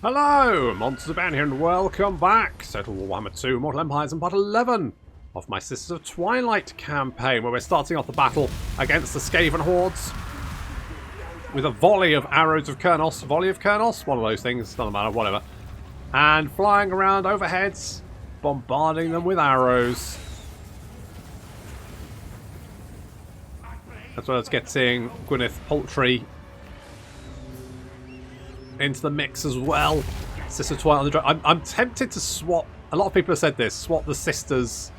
Hello, MonstersAbound here and welcome back to Warhammer 2 Mortal Empires and part 11 of my Sisters of Twilight campaign, where we're starting off the battle against the Skaven hordes with a volley of arrows of Kurnos. Volley of Kurnos? One of those things, doesn't matter, whatever. And flying around overheads, bombarding them with arrows. As well as getting Gwyneth Paltrow into the mix as well. Sister Twilight on the dragon. I'm tempted to swap. A lot of people have said this. Swap the sisters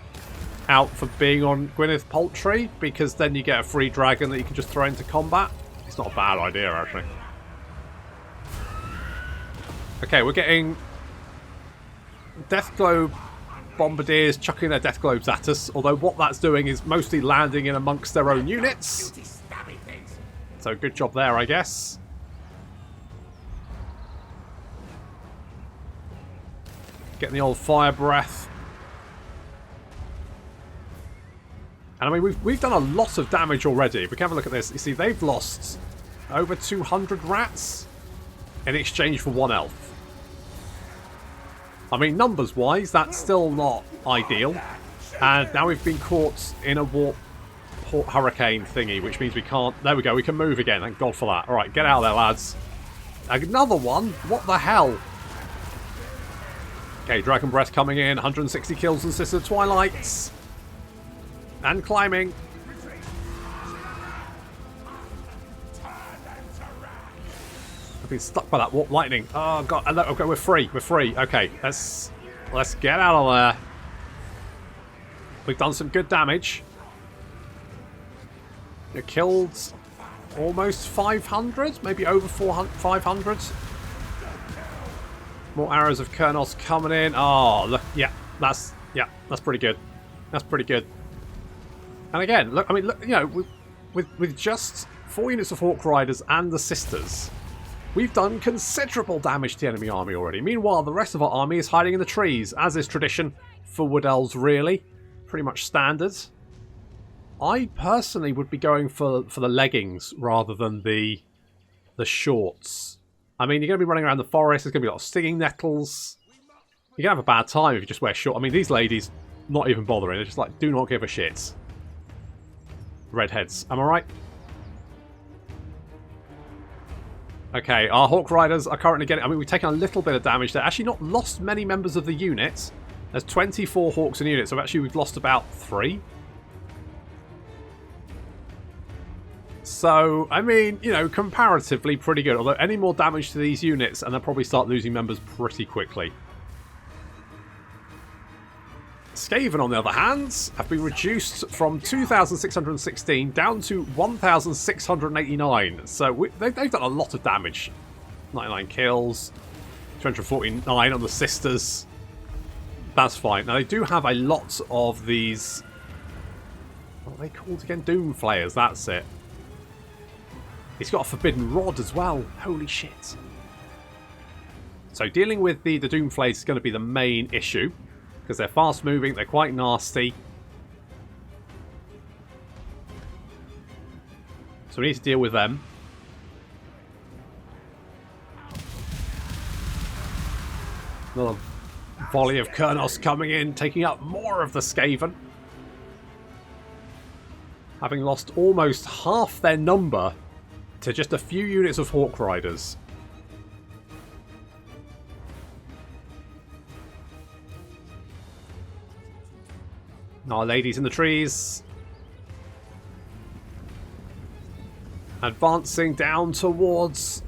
out for being on Gwyneth Paltrow, because then you get a free dragon that you can just throw into combat. It's not a bad idea, actually. Okay, we're getting Death Globe bombardiers chucking their Death Globes at us. Although what that's doing is mostly landing in amongst their own units. So good job there, I guess. Getting the old fire breath. And I mean, we've done a lot of damage already. If we can have a look at this, you see they've lost over 200 rats in exchange for 1 elf. I mean, numbers wise, that's still not ideal. And now we've been caught in a warp hurricane thingy, which means we can't. There we go, we can move again. Thank God for that. Alright, get out of there, lads. Another one? What the hell? Okay, Dragon Breath coming in, 160 kills on Sister Twilights. And climbing. I've been stuck by that warp lightning. Oh god, okay, we're free, Okay, let's get out of there. We've done some good damage. It killed almost 500, maybe over 500. More arrows of Kurnos coming in. Oh, look, that's pretty good. That's pretty good. And again, look, I mean, look, you know, with just 4 units of Hawk Riders and the Sisters, we've done considerable damage to the enemy army already. Meanwhile, the rest of our army is hiding in the trees, as is tradition for Wood Elves, really. Pretty much standard. I personally would be going for the leggings rather than the shorts. I mean, you're going to be running around the forest. There's going to be a lot of stinging nettles. You're going to have a bad time if you just wear short. I mean, these ladies, not even bothering. They're just like, do not give a shit. Redheads. Am I right? Okay, our Hawk Riders are currently getting... I mean, we've taken a little bit of damage there. Actually, not lost many members of the unit. There's 24 Hawks in the unit, so actually we've lost about 3. So, I mean, you know, comparatively pretty good. Although any more damage to these units and they'll probably start losing members pretty quickly. Skaven, on the other hand, have been reduced from 2,616 down to 1,689. So they've done a lot of damage. 99 kills, 249 on the Sisters. That's fine. Now, they do have a lot of these... What are they called again? Doom Flayers, that's it. He's got a Forbidden Rod as well. Holy shit. So dealing with the Doom Flayers is going to be the main issue, because they're fast moving, they're quite nasty. So we need to deal with them. Another volley of Kurnos coming in, taking up more of the Skaven. Having lost almost half their number to just a few units of Hawk Riders. Our ladies in the trees. Advancing down towards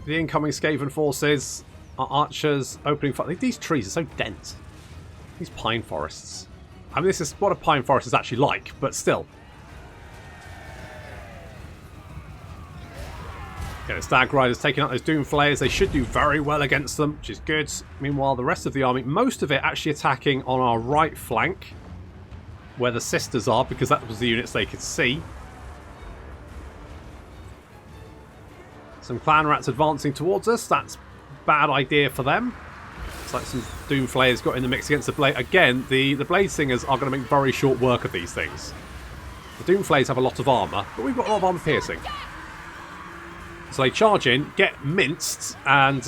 the incoming Skaven forces. Our archers opening fire. These trees are so dense. These pine forests. I mean, this is what a pine forest is actually like, but still. Okay, the Stag Riders taking out those Doom Flayers. They should do very well against them, which is good. Meanwhile, the rest of the army, most of it actually attacking on our right flank, where the Sisters are, because that was the units they could see. Some Clan Rats advancing towards us. That's a bad idea for them. It's like some Doom Flayers got in the mix against the Blade. Again, the Blade Singers are going to make very short work of these things. The Doom Flayers have a lot of armour, but we've got a lot of armour piercing. So they charge in, get minced, and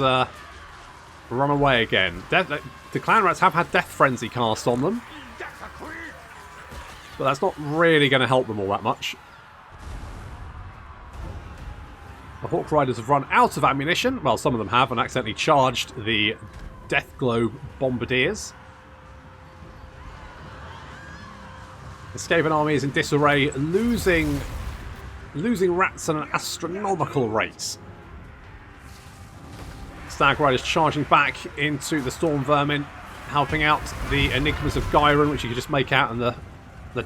run away again. The clan rats have had Death Frenzy cast on them. But that's not really going to help them all that much. The Hawk Riders have run out of ammunition. Well, some of them have, and accidentally charged the Death Globe Bombardiers. The Skaven army is in disarray, losing rats at an astronomical rate. Stag Riders charging back into the Storm Vermin, helping out the Enigmas of Gyron, which you can just make out in the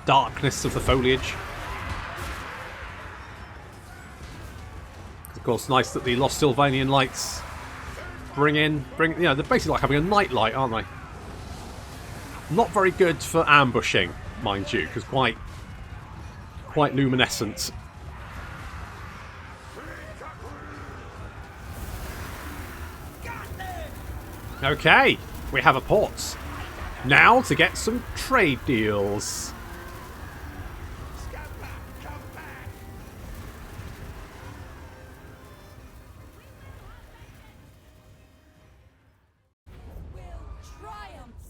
darkness of the foliage. Of course, nice that the Lost Sylvanian lights bring, you know, they're basically like having a nightlight, aren't they? Not very good for ambushing, mind you, because quite luminescent. Okay, we have a port. Now to get some trade deals.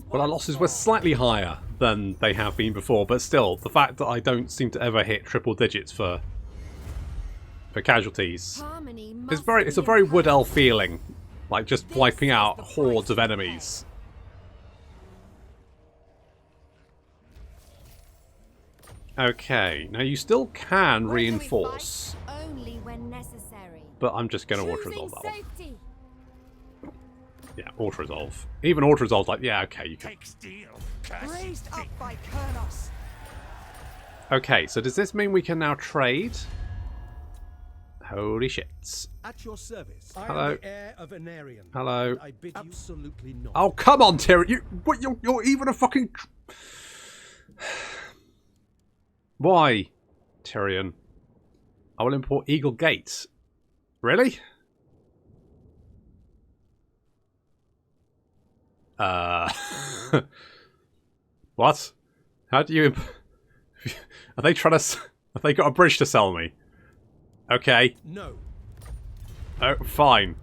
Well, our losses were slightly higher than they have been before, but still, the fact that I don't seem to ever hit triple digits for casualties, it's a very Wood Elf feeling, like just wiping out hordes of enemies. Okay, now you still can reinforce, but I'm just going to auto-resolve that one. Yeah, auto-resolve. Even auto-resolve's like, yeah, okay, you can. Okay, so does this mean we can now trade? Holy shit. At your service. Hello. I am the heir of Ariel. Hello. I bid you absolutely not. Oh, come on, Tyrion. You're even a fucking... Why, Tyrion? I will import Eagle Gate. Really? What? How do you... Are they trying to... Have they got a bridge to sell me? Okay. No. Oh, fine.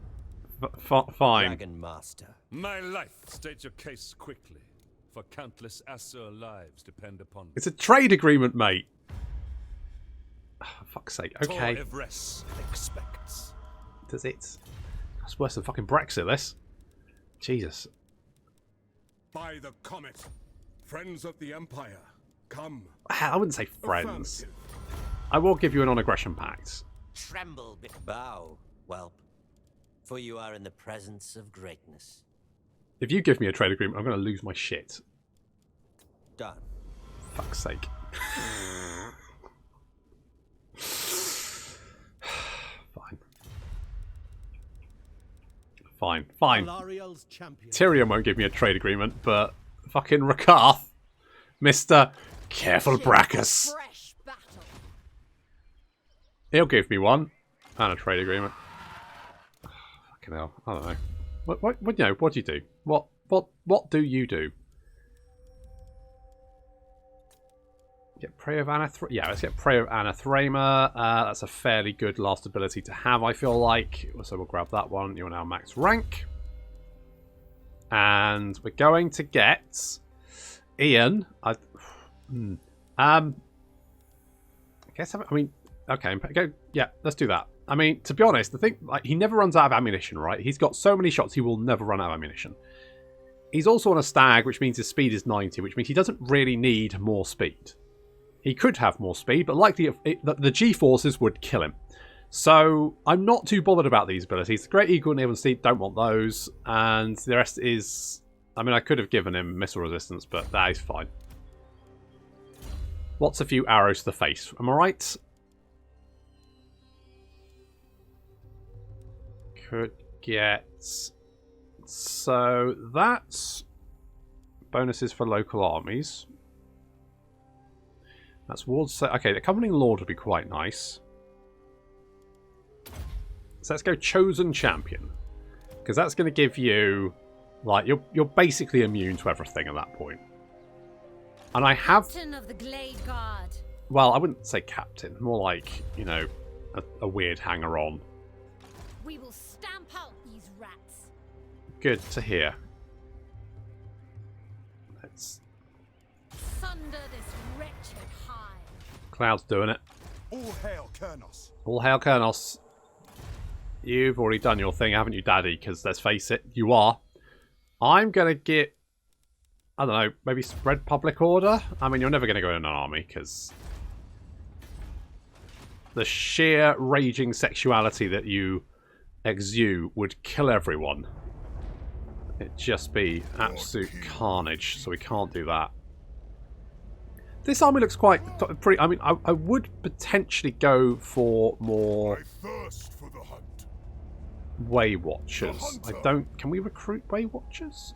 Fine. Dragon Master. My life, state your case quickly, for countless Asur lives depend upon it. It's a trade agreement, mate. Oh, fuck's sake. Okay. Tor Evres expects. Does it? That's worse than fucking Brexit, this. Jesus. By the comet, friends of the Empire, come. I wouldn't say friends. I will give you a non-aggression pact. Tremble, bow, whelp, for you are in the presence of greatness. If you give me a trade agreement, I'm going to lose my shit. Done. Fuck's sake. Fine. Tyrion won't give me a trade agreement, but fucking Rakarth, Mr. Careful Brachus. He'll give me one and a trade agreement. Fucking hell, I don't know. What you know? What do you do? What do you do? Get Prey of Anathema. Yeah, let's get Prey of Anathema. That's a fairly good last ability to have, I feel like. So we'll grab that one. You're now max rank. And we're going to get Ian. I guess, I mean, okay, go. Yeah, let's do that. I mean, to be honest, the thing, like, he never runs out of ammunition, right? He's got so many shots, he will never run out of ammunition. He's also on a stag, which means his speed is 90, which means he doesn't really need more speed. He could have more speed, but likely the G-forces would kill him. So I'm not too bothered about these abilities. The Great Eagle and Even Steed don't want those, and the rest is... I mean, I could have given him missile resistance, but that is fine. What's a few arrows to the face? Am I right? Could get... So that's bonuses for local armies. That's wards. Okay, the Accompanying Lord would be quite nice. So let's go Chosen Champion, because that's going to give you, like, you're basically immune to everything at that point. And I have. Captain of the Glade Guard. Well, I wouldn't say captain, more like, you know, a weird hanger-on. We will stamp out these rats. Good to hear. Let's... Sunder this wretched hive. Cloud's doing it. All hail Kernos. All hail Kernos. You've already done your thing, haven't you, Daddy? Because let's face it, you are. I'm going to get... I don't know, maybe spread public order? I mean, you're never going to go in an army, because... the sheer raging sexuality that you exude would kill everyone. It'd just be absolute carnage, so we can't do that. This army looks quite pretty. I mean, I would potentially go for more I thirst for the hunt. Way Watchers. I don't. Can we recruit Way Watchers?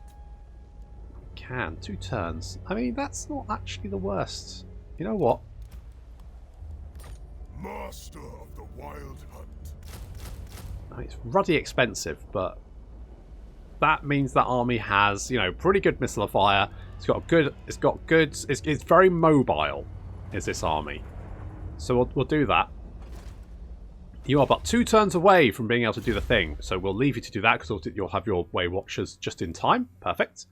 We can. 2 turns. I mean, that's not actually the worst. You know what? Master of the wild hunt. It's ruddy expensive, but that means that army has, you know, pretty good missile fire. It's got good. It's very mobile. Is this army? So we'll do that. You are but 2 turns away from being able to do the thing, so we'll leave you to do that because you'll have your Way Watchers just in time. Perfect.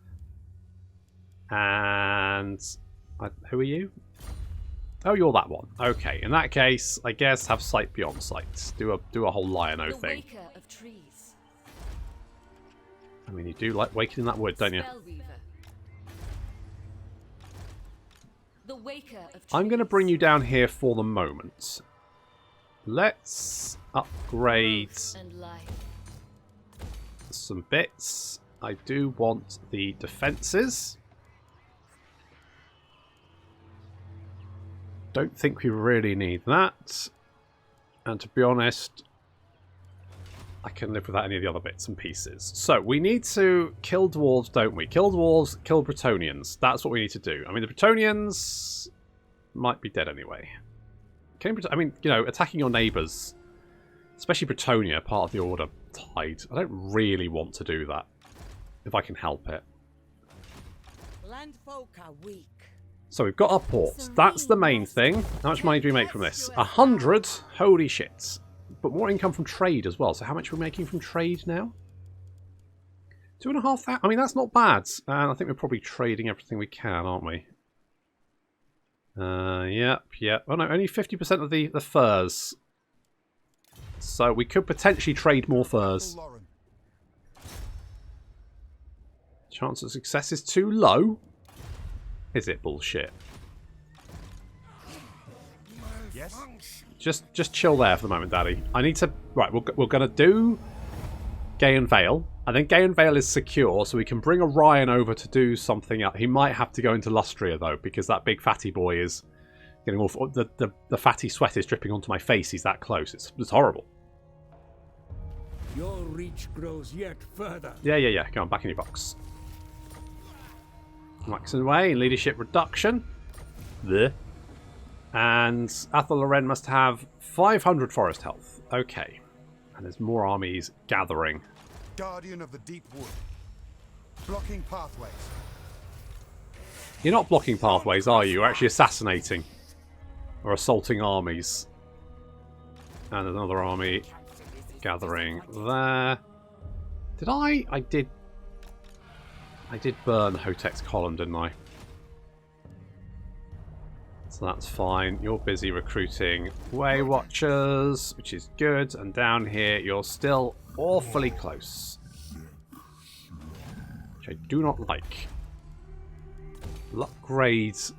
And who are you? Oh, you're that one. Okay, in that case, I guess have sight beyond sight. Do a whole Lion-O thing. Of trees. I mean, you do like waking in that wood, don't you? The waker of trees. I'm going to bring you down here for the moment. Let's upgrade some bits. I do want the defences. Don't think we really need that. And to be honest, I can live without any of the other bits and pieces. So we need to kill dwarves, don't we? Kill dwarves, kill Bretonnians. That's what we need to do. I mean, the Bretonnians might be dead anyway. I mean, you know, attacking your neighbours, especially Bretonnia, part of the Order Tide. I don't really want to do that, if I can help it. Landfolk are weak. So we've got our ports. That's the main thing. How much money do we make from this? 100? Holy shit. But more income from trade as well. So how much are we making from trade now? 2,500. I mean, that's not bad. And I think we're probably trading everything we can, aren't we? Yep. Oh no, only 50% of the furs. So we could potentially trade more furs. Chance of success is too low. Is it bullshit? Yes. Just chill there for the moment, Daddy. I need to... Right, we're going to do Gay and Vale. And then Gay and Vale is secure, so we can bring Orion over to do something else. He might have to go into Lustria, though, because that big fatty boy is getting awful. The fatty sweat is dripping onto my face. He's that close. It's horrible. Your reach grows yet further. Yeah. Go on, back in your box. Maxing away, leadership reduction. There. And Athel Loren must have 500 forest health. Okay. And there's more armies gathering. Guardian of the deep wood. Blocking pathways. You're not blocking pathways, are you? You're actually assassinating. Or assaulting armies. And another army gathering there. Did I did burn Hotek's column, didn't I? So that's fine. You're busy recruiting Way Watchers, which is good. And down here, you're still awfully close. Which I do not like. Upgrades.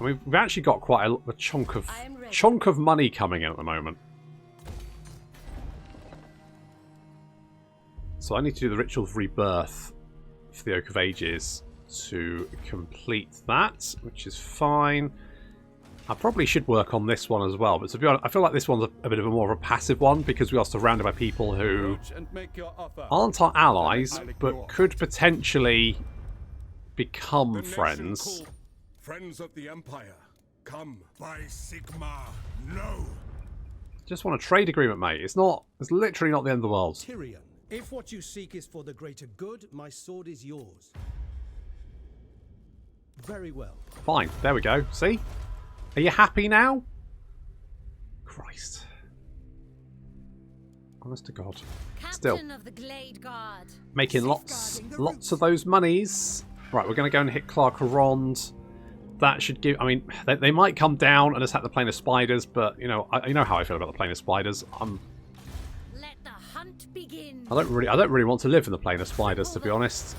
I mean, we've actually got quite a chunk of money coming in at the moment. So I need to do the Ritual of Rebirth for the Oak of Ages to complete that, which is fine. I probably should work on this one as well, but to be honest, I feel like this one's a bit of a more of a passive one because we are surrounded by people who aren't our allies, but could potentially become friends. Friends of the Empire, come by Sigma. No. Just want a trade agreement, mate. It's literally not the end of the world. Tyrion, if what you seek is for the greater good, my sword is yours. Very well. Fine. There we go. See? Are you happy now? Christ. Honest to God. Captain Still. of the Glade Guard. Making lots of those monies. Right, we're going to go and hit Clark-Arond. That should give... I mean, they might come down and attack the Plane of Spiders, but, you know, you know how I feel about the Plane of Spiders. Let the hunt begin. I don't really want to live in the Plane of Spiders, to be honest.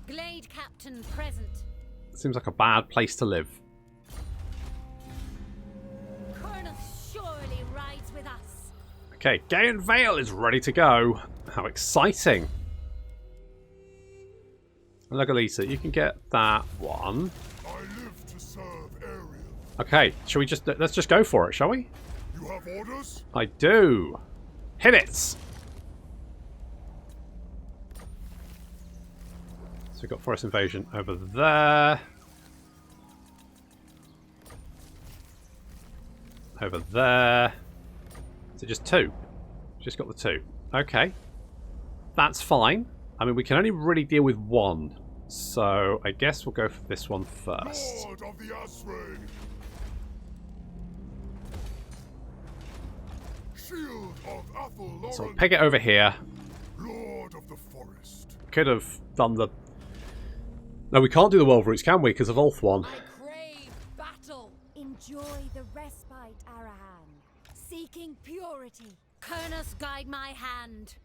Glade Captain present. Seems like a bad place to live. Kurnoth surely rides with us. Okay, Gaean Vale is ready to go. How exciting. And look, Elisa, you can get that one. I live to serve Ariel. Okay, shall we just... let's just go for it, shall we? You have orders? I do. Hit it! So we've got Forest Invasion over there. Over there. So just two. Just got the two. Okay. That's fine. I mean, we can only really deal with one. So I guess we'll go for this one first. Lord of the Asrain. Shield of Athel So I'll Lauren. peg it over here. Lord of the Forest. Could have done the... No, we can't do the world routes, can we? Because of Ulthuan. I crave battle. Enjoy the respite, Arahan. Seeking purity. Kurnoth guide my hand.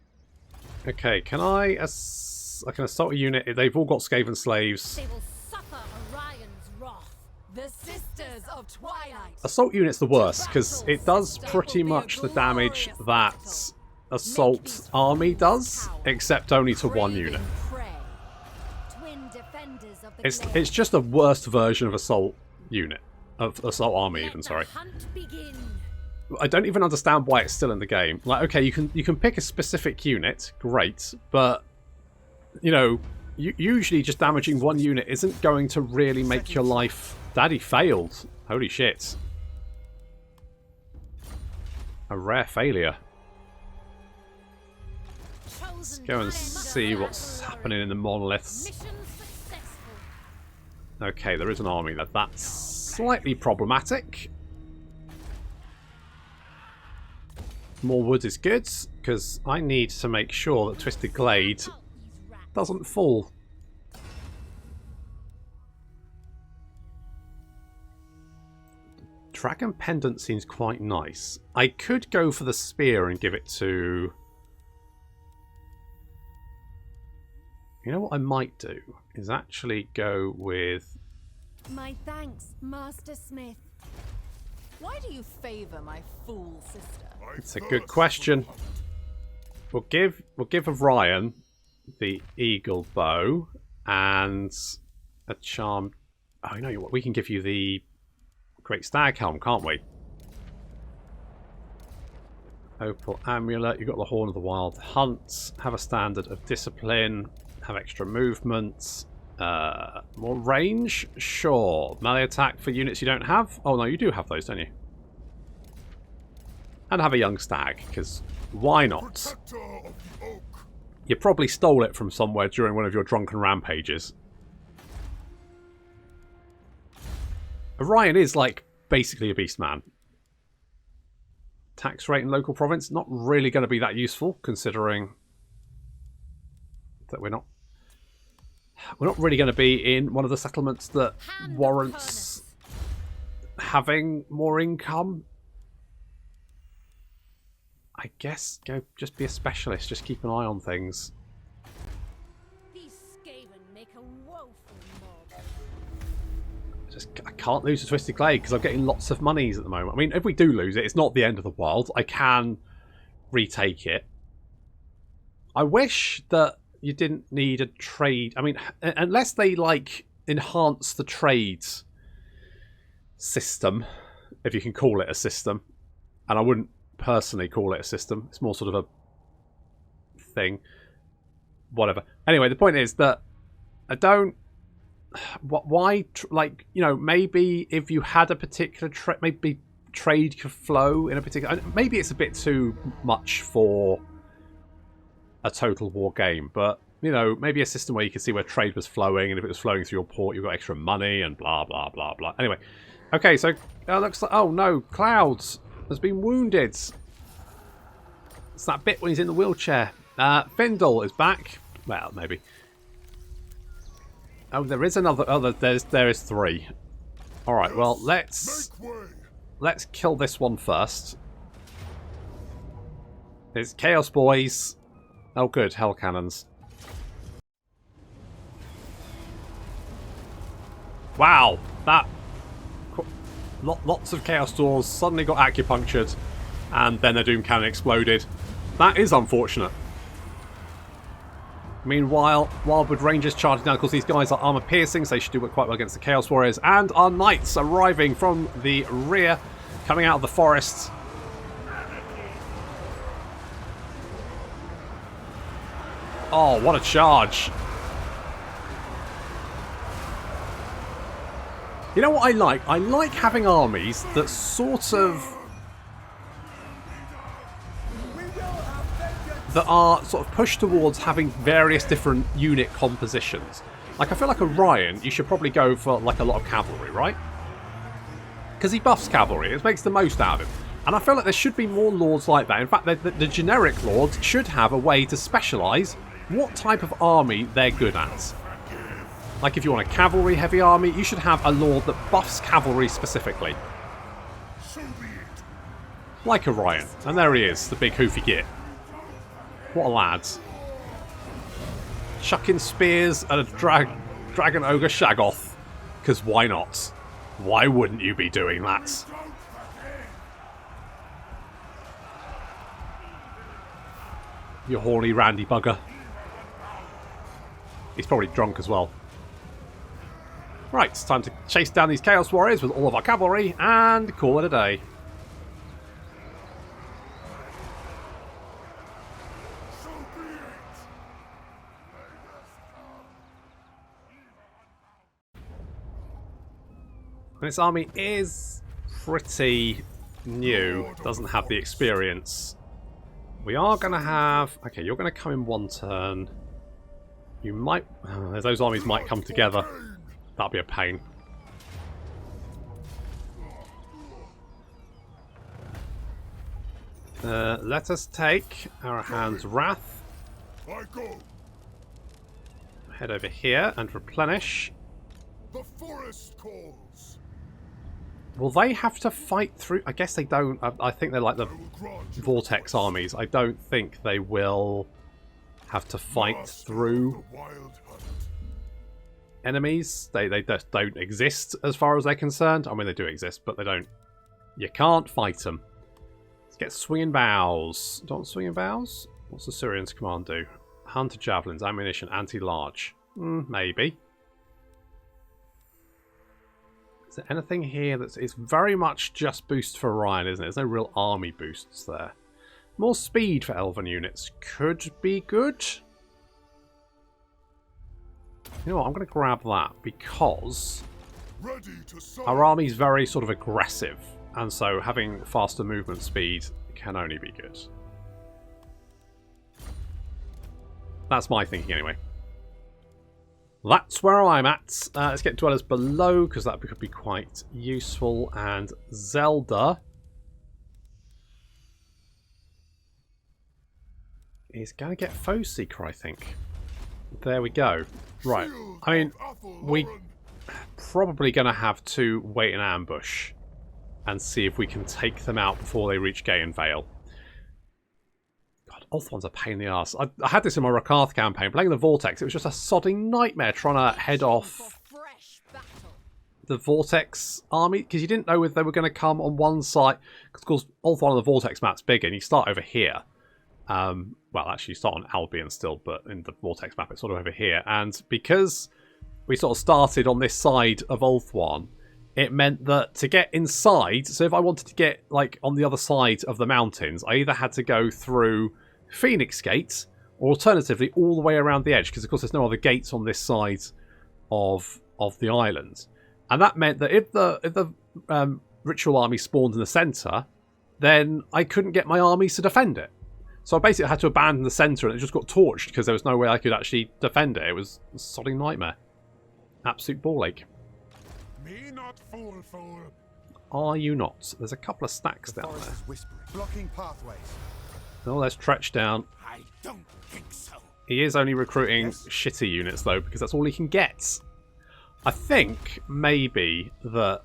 Okay, can I can assault a unit? They've all got Skaven slaves. They will suffer Orion's wrath. The Sisters of Twilight. Assault unit's the worst, because it does pretty much the damage that Assault Army does, except only to one unit. Prey. Twin defenders of the It's just a worst version of Assault unit. Of Assault Army, even, Let sorry. the hunt begin. I don't even understand why it's still in the game. Like, okay, you can pick a specific unit, great, but you know, usually just damaging one unit isn't going to really make your life. Daddy failed. Holy shit! A rare failure. Let's go and see what's happening in the monoliths. Mission successful. Okay, there is an army there. That's slightly problematic. More wood is good, because I need to make sure that Twisted Glade doesn't fall. Dragon Pendant seems quite nice. I could go for the spear and give it to... You know what I might do? Is actually go with... My thanks, Master Smith. Why do you favor my fool sister? It's a good question. We'll give Orion the eagle bow and a charm. Oh, you know what? We can give you the great stag helm, can't we? Opal amulet. You've got the horn of the wild hunt. Have a standard of discipline. Have extra movement. More range? Sure. Melee attack for units you don't have? Oh no, you do have those, don't you? And have a young stag, because why not? Protector of the Oak. You probably stole it from somewhere during one of your drunken rampages. Orion is like basically a beast man. Tax rate in local province, not really going to be that useful, considering that we're not really going to be in one of the settlements that Hand of warrants having more income. I guess go just be a specialist, just keep an eye on things. These Skaven make a woeful mob. I can't lose to Twisted Glade because I'm getting lots of monies at the moment. I mean, if we do lose it, it's not the end of the world. I can retake it. I wish that you didn't need a trade. I mean, unless they like enhance the trade system, if you can call it a system, and I wouldn't personally call it a system. It's more sort of a thing. Whatever. Anyway, the point is that I don't... Why, like, you know, maybe if you had a particular... maybe trade could flow in a particular... Maybe it's a bit too much for a Total War game, but, you know, maybe a system where you could see where trade was flowing, and if it was flowing through your port, you got extra money, and blah, blah, blah, blah. Anyway. Okay, so it looks like... Oh, no. Clouds has been wounded. It's that bit when he's in the wheelchair. Findle is back. Well, maybe. Oh, there is another. Oh, there is 3. All right. Well, let's kill this one first. It's Chaos Boys. Oh, good. Hell cannons. Wow. That. Lots of Chaos Doors suddenly got acupunctured, and then the Doom Cannon exploded. That is unfortunate. Meanwhile, Wildwood Rangers charging down. Of course, these guys are armor piercing, so they should do quite well against the Chaos Warriors. And our Knights arriving from the rear, coming out of the forest. Oh, what a charge. You know what I like? I like having armies that sort of... that are sort of pushed towards having various different unit compositions. Like, I feel like Orion, you should probably go for, like, a lot of cavalry, right? Because he buffs cavalry. It makes the most out of him. And I feel like there should be more lords like that. In fact, the generic lords should have a way to specialise what type of army they're good at. Like, if you want a cavalry-heavy army, you should have a lord that buffs cavalry specifically. Like Orion. And there he is, the big hoofy git. What a lad. Chucking spears at a dragon ogre Shaggoth. Because why not? Why wouldn't you be doing that? You horny randy bugger. He's probably drunk as well. Right, it's time to chase down these Chaos Warriors with all of our cavalry and call it a day. This army is pretty new, doesn't have the experience. We are going to have... Okay, you're going to come in one turn. You might... those armies might come together. That'll be a pain. Let us take Arahan's Wrath. Head over here and replenish. The forest calls. Will they have to fight through? I guess they don't. I think they're like the Vortex armies. I don't think they will have to fight through enemies. They just don't exist as far as they're concerned. I mean, they do exist, but they don't. You can't fight them. Let's get Swinging Bows. Don't Swinging Bows? What's the Asuryan's command do? Hunter Javelins, ammunition, anti-large. Maybe. Is there anything here that's... It's very much just boost for Orion, isn't it? There's no real army boosts there. More speed for Elven units could be good. You know what? I'm going to grab that because our army's very sort of aggressive. And so having faster movement speed can only be good. That's my thinking anyway. That's where I'm at. Let's get Dwellers below, because that could be quite useful. And Zelda is going to get Foe Seeker, I think. There we go. Right. I mean, we probably going to have to wait in ambush and see if we can take them out before they reach Gaean Vale. Ulthuan's a pain in the arse. I had this in my Rakarth campaign. Playing the Vortex, it was just a sodding nightmare trying to head off the Vortex army. Because you didn't know if they were going to come on one side. Because, of course, Ulthuan on the Vortex map's bigger. And you start over here. Well, actually, you start on Albion still. But in the Vortex map, it's sort of over here. And because we sort of started on this side of Ulthuan, it meant that to get inside... So if I wanted to get, like, on the other side of the mountains, I either had to go through Phoenix Gate, or alternatively all the way around the edge, because of course there's no other gates on this side of the island, and that meant that if the ritual army spawned in the centre, then I couldn't get my armies to defend it. So I basically had to abandon the centre, and it just got torched because there was no way I could actually defend it. It was a sodding nightmare, absolute ball ache. Me not fool. Are you not? There's a couple of stacks down there. Blocking pathways. Oh, there's Tretch down. I don't think so. He is only recruiting shitty units, though, because that's all he can get. I think maybe that...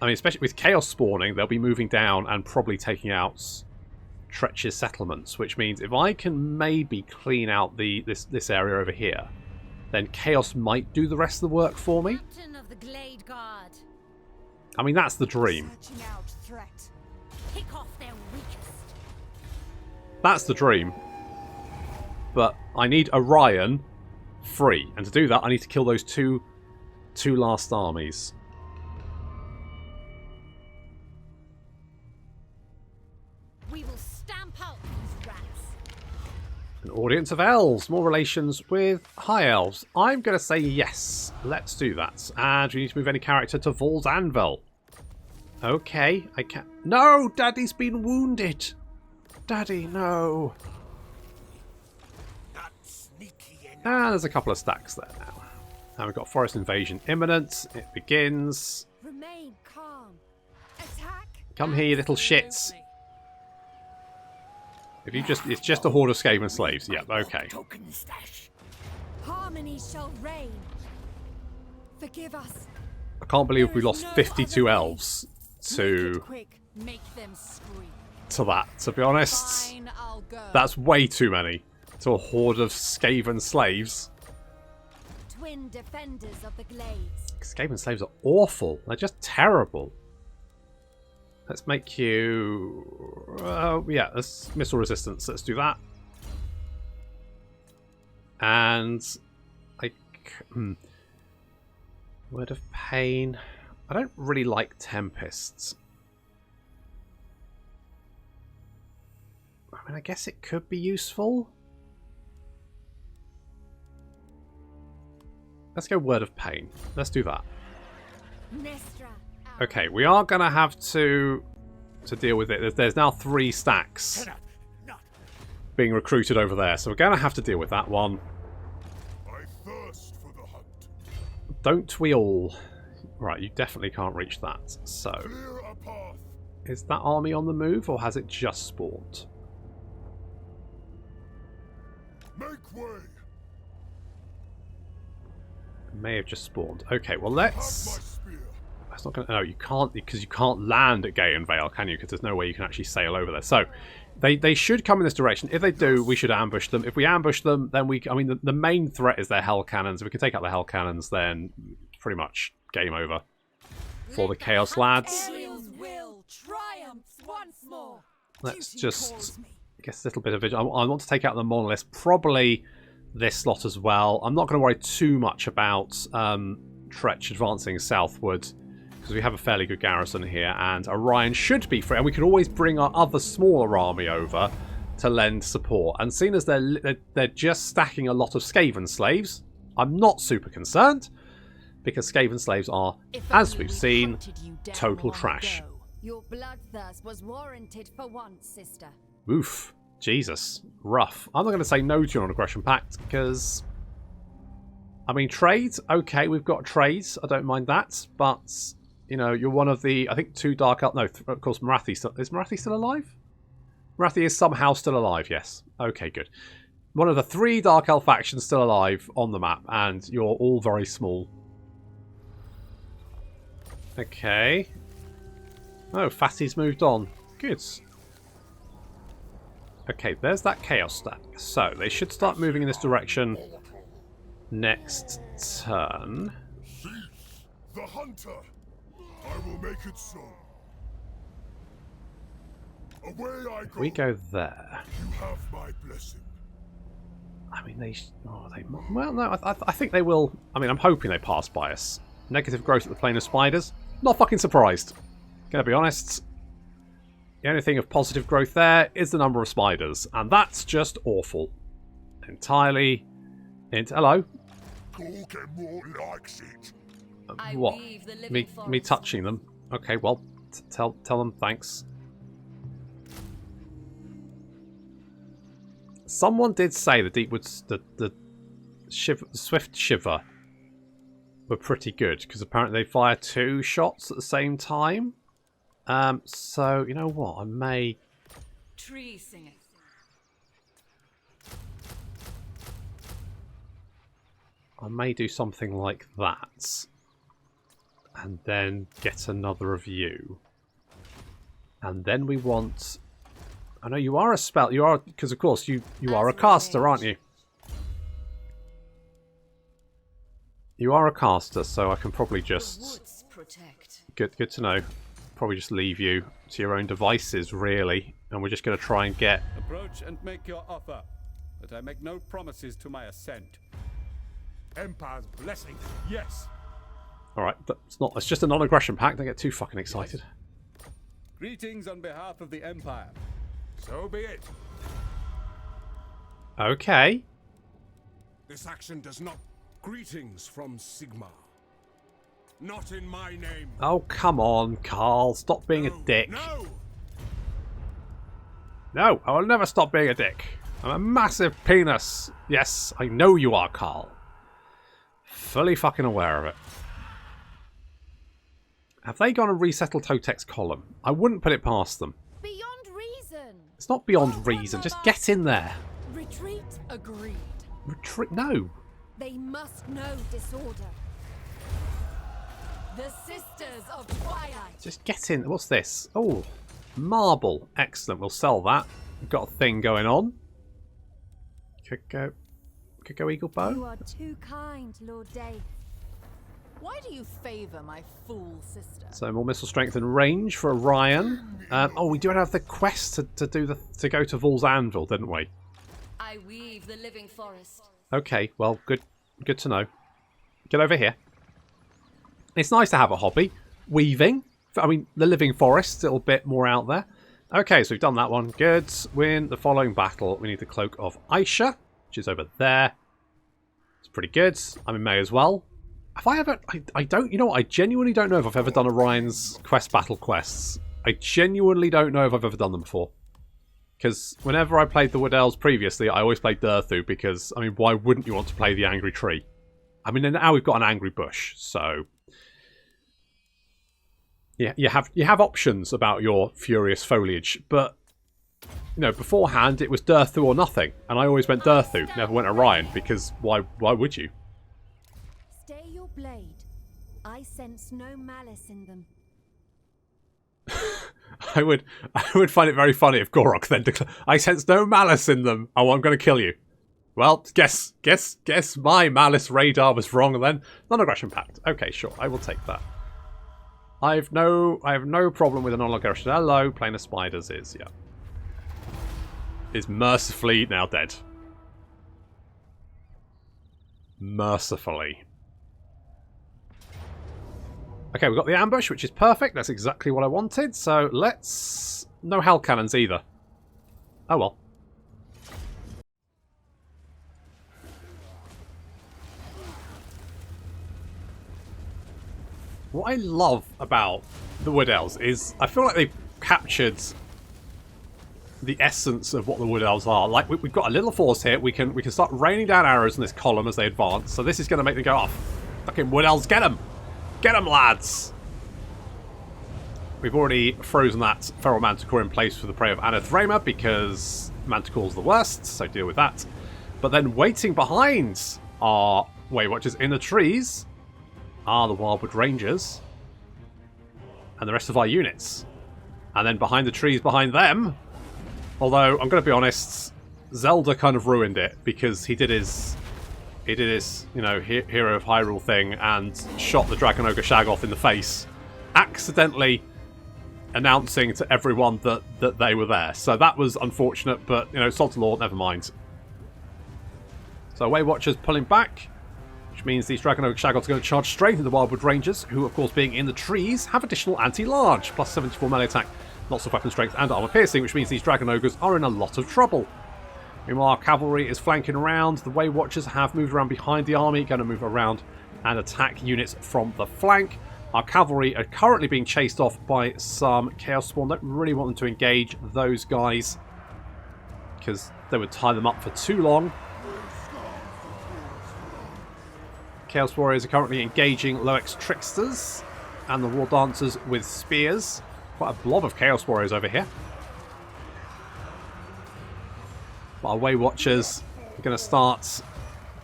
I mean, especially with Chaos spawning, they'll be moving down and probably taking out Tretch's settlements, which means if I can maybe clean out this area over here, then Chaos might do the rest of the work for me. Captain of the Glade Guard. I mean, that's the dream. Searching out threat. Pick off their weakest. That's the dream. But I need Orion free, and to do that I need to kill those two last armies. We will stamp out these rats. An audience of elves, more relations with high elves. I'm going to say yes. Let's do that. And we need to move any character to Vol's Anvil. Okay, I can't. No, Daddy's been wounded. Daddy, no. Not sneaky enough. Ah, there's a couple of stacks there now. And we've got forest invasion imminent. It begins. Remain calm. Attack. Come here, you little shits. If you just—it's just a horde of Skaven slaves. Yep, okay. Token stash. Harmony shall reign. Forgive us. I can't believe we lost 52 elves to Quick, make them scream. that. To be honest, Fine, I'll go. that's way too many to a horde of Skaven slaves. Twin defenders of the glades. Skaven slaves are awful. They're just terrible. Let's make you... yeah, let's missile resistance. Let's do that. And... Word of Pain. I don't really like Tempests. I mean, I guess it could be useful. Let's go Word of Pain. Let's do that. Nestra. Okay, we are going to have to deal with it. There's now 3 stacks being recruited over there, so we're going to have to deal with that one. I thirst for the hunt. Don't we all? Right, you definitely can't reach that. So, Clear a path. is that army on the move, or has it just spawned? Make way. It may have just spawned. Okay, well Have my let's... spear. That's not going to... No, you can't, because you can't land at Gay and Vale, can you? Because there's no way you can actually sail over there. So, they should come in this direction. If they do, we should ambush them. If we ambush them, then we... I mean, the main threat is their Hell Cannons. If we can take out the Hell Cannons, then pretty much game over for the Chaos lads. Ariel's will triumphs once more. Let's Duty just calls me. guess a little bit of it. I want to take out the monolith. Probably this slot as well. I'm not going to worry too much about Tretch advancing southward, because we have a fairly good garrison here, and Orion should be free, and we can always bring our other smaller army over to lend support. And seeing as they're just stacking a lot of Skaven slaves, I'm not super concerned, because Skaven slaves are, as we've seen, total trash. Your bloodthirst was warranted for once, sister. Oof. Jesus. Rough. I'm not going to say no to your non-aggression pact, because... I mean, trades, okay, we've got trades. I don't mind that, but... You know, you're one of the, I think, 2 Dark Elf... No, of course, Marathi still... Is Marathi still alive? Marathi is somehow still alive, yes. Okay, good. One of the 3 Dark Elf factions still alive on the map, and you're all very small. Okay. Oh, Fatty's moved on. Good. Okay, there's that Chaos stack. So, they should start moving in this direction next turn. Cease the hunter. I will make it so. Away I go. We go there. You have my blessing. I mean, they... Oh, they... Well, no, I think they will... I mean, I'm hoping they pass by us. Negative growth at the plane of spiders. Not fucking surprised. Gonna be honest. The only thing of positive growth there is the number of spiders. And that's just awful. Entirely... Hello? More likes it. What? Me touching them? Okay, well, tell them thanks. Someone did say the Deepwoods, the Swift Shiver were pretty good, because apparently they fire 2 shots at the same time. So, you know what? I may tree singeth. I may do something like that. And then get another of you. And then we want... I know you are a spell... You are... Because, of course, you are a caster, aren't you? You are a caster, so I can probably just... Good to know. Probably just leave you to your own devices, really. And we're just going to try and get... Approach and make your offer, but I make no promises to my ascent. Empire's blessing, yes. Alright, it's just a non-aggression pact. Don't get too fucking excited. Greetings on behalf of the Empire. So be it. Okay. This action does not... Greetings from Sigmar. Not in my name. Oh, come on, Carl. Stop being a dick. No! No, I will never stop being a dick. I'm a massive penis. Yes, I know you are, Carl. Fully fucking aware of it. Have they gone and resettled Totek's column? I wouldn't put it past them. Beyond reason. It's not beyond reason. Just get in there. Retreat. Agreed. Retreat? No. They must know disorder. The Sisters of Twilight. Just get in. What's this? Oh, marble. Excellent. We'll sell that. We've got a thing going on. Could go eagle bow. You are too kind, Lord Dave. Why do you favor my fool sister? So more missile strength and range for Orion. Oh, we do have the quest to go to Vol's Anvil, didn't we? I weave the living forest. Okay, well, good to know. Get over here. It's nice to have a hobby. Weaving. I mean, the living forest, a little bit more out there. Okay, so we've done that one. Good. Win the following battle. We need the Cloak of Aisha, which is over there. It's pretty good. I'm in May as well. Have I ever... I don't... You know what? I genuinely don't know if I've ever done Orion's quest battle quests. I genuinely don't know if I've ever done them before. Because whenever I played the Wood Elves previously, I always played Durthu because, I mean, why wouldn't you want to play the Angry Tree? I mean, now we've got an Angry Bush, so... Yeah, you have options about your furious foliage, but, you know, beforehand it was Durthu or nothing, and I always went Durthu, never went Orion, because why would you? Stay your blade. I sense no malice in them. I would find it very funny if Gorok then declared, I sense no malice in them. Oh, I'm going to kill you. Well, guess my malice radar was wrong then. Non-aggression pact. Okay, sure, I will take that. I have no problem with a non-aggression. Hello, Plane of Spiders is, yeah. Is mercifully now dead. Mercifully. Okay, we've got the ambush, which is perfect. That's exactly what I wanted. So let's... No hell cannons either. Oh well. What I love about the Wood Elves is I feel like they've captured the essence of what the Wood Elves are. Like, we've got a little force here. We can start raining down arrows in this column as they advance. So this is going to make them go off. Fucking Wood Elves, get them! Get them, lads! We've already frozen that Feral Manticore in place for the prey of Anathema because Manticore's the worst, so deal with that. But then waiting behind our Way Watchers in the trees are the Wildwood Rangers and the rest of our units. And then behind the trees behind them, although I'm going to be honest, Zelda kind of ruined it because he did his, you know, Hero of Hyrule thing and shot the Dragon Ogre Shaggoth in the face, accidentally announcing to everyone that they were there. So that was unfortunate, but, you know, sod to law, never mind. So Way Watchers pulling back, which means these Dragon Ogre Shaggoths are going to charge straight into the Wildwood Rangers, who, of course, being in the trees, have additional anti-large, plus 74 melee attack, lots of weapon strength and armor piercing, which means these Dragon Ogres are in a lot of trouble. Meanwhile, our cavalry is flanking around. The Way Watchers have moved around behind the army, going to move around and attack units from the flank. Our cavalry are currently being chased off by some Chaos Spawn. Don't really want them to engage those guys because they would tie them up for too long. Chaos Warriors are currently engaging Loex Tricksters and the War Dancers with spears. Quite a blob of Chaos Warriors over here. But our Way Watchers are going to start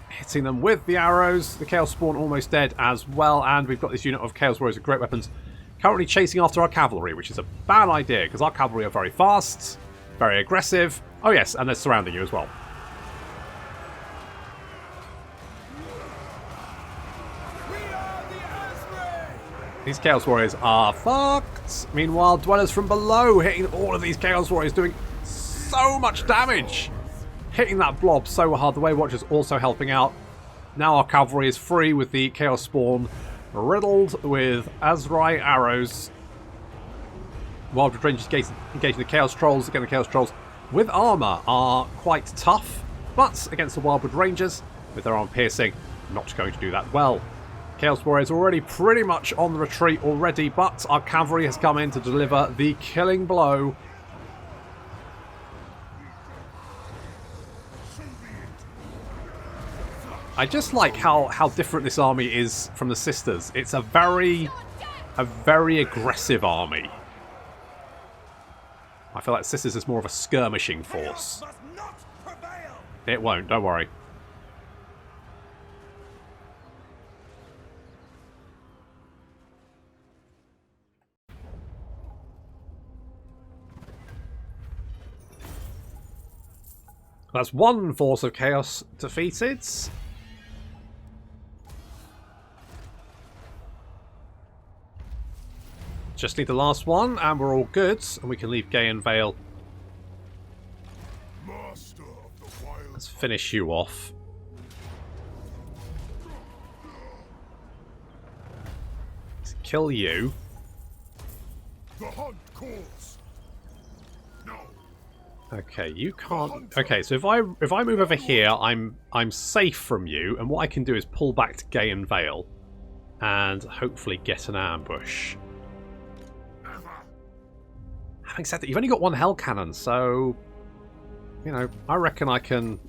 hitting them with the arrows. The Chaos Spawn almost dead as well. And we've got this unit of Chaos Warriors with great weapons currently chasing after our cavalry, which is a bad idea because our cavalry are very fast, very aggressive. Oh yes, and they're surrounding you as well. These Chaos Warriors are fucked. Meanwhile, Dwellers from below hitting all of these Chaos Warriors, doing so much damage. Hitting that blob so hard. The Way Watchers also helping out. Now our cavalry is free with the Chaos Spawn riddled with Asuryan arrows. Wild Rangers engaging the Chaos Trolls. Again, the Chaos Trolls with armour are quite tough, but against the Wildwood Rangers, with their armor piercing, not going to do that well. Chaos Warriors are already pretty much on the retreat already, but our cavalry has come in to deliver the killing blow. I just like how different this army is from the Sisters. It's a very aggressive army. I feel like Sisters is more of a skirmishing force. It won't, don't worry. That's one force of chaos defeated. Just need the last one, and we're all good, and we can leave Gay and Vale. Let's finish you off. Let's kill you. The hunt calls. No. Okay, you can't. Okay, so if I move over here, I'm safe from you, and what I can do is pull back to Gay and Vale, and hopefully get an ambush. Having said that, you've only got one hell cannon, so you know, I reckon I can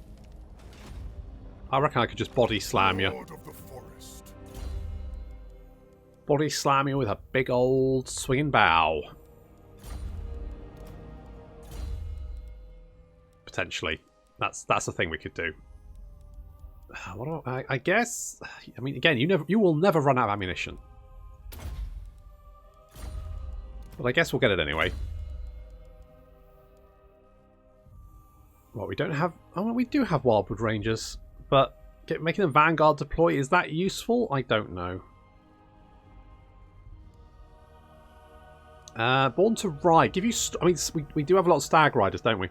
just body slam you. Body slam you with a big old swinging bow. Potentially. That's the thing we could do. What do I guess? I mean, again, you will never run out of ammunition. But I guess we'll get it anyway. Well, we don't have... Oh, we do have Wildwood Rangers. But making them Vanguard deploy, is that useful? I don't know. Born to Ride. Give you... I mean, we do have a lot of Stag Riders, don't we?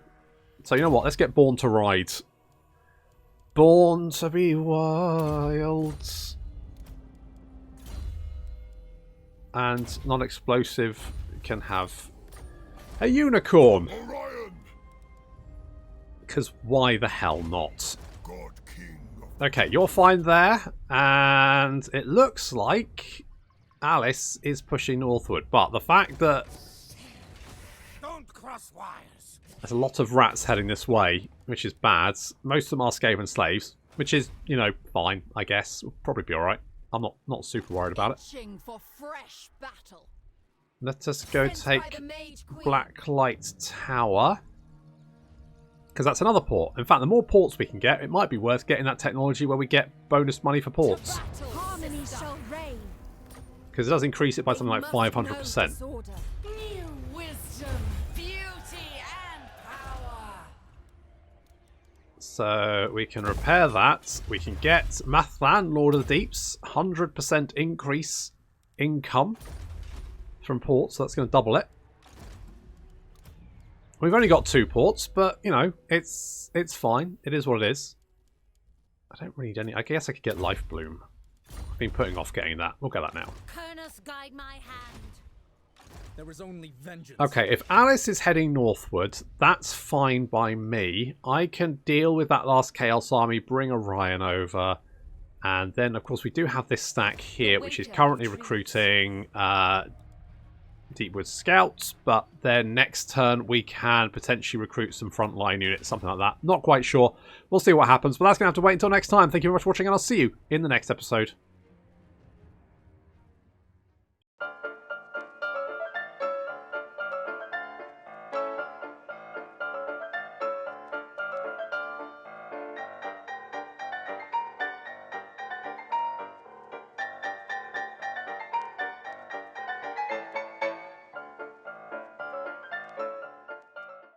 So, you know what? Let's get Born to Ride. Born to be wild. And non-explosive can have a unicorn. Orion. Because why the hell not? Okay, you're fine there. And it looks like Alice is pushing northward. But the fact that Don't cross wires. there's a lot of rats heading this way, which is bad. Most of them are Skaven slaves, which is, you know, fine, I guess. We'll probably be alright. I'm not super worried about it. For fresh battle. Let us go take Blacklight Tower. Because that's another port. In fact, the more ports we can get, it might be worth getting that technology where we get bonus money for ports. Because it does increase it by something like 500%. New wisdom, beauty, and power. So we can repair that. We can get Mathlan, Lord of the Deeps, 100% increase income from ports. So that's going to double it. We've only got 2 ports, but, you know, it's fine. It is what it is. I don't really need any... I guess I could get Life Bloom. I've been putting off getting that. We'll get that now. Guide my hand. There is only vengeance. Okay, if Alice is heading northward, that's fine by me. I can deal with that last Chaos Army, bring Orion over. And then, of course, we do have this stack here, which is currently recruiting... Deepwood Scouts, but then next turn we can potentially recruit some frontline units, something like that. Not quite sure. We'll see what happens, but that's going to have to wait until next time. Thank you very much for watching, and I'll see you in the next episode.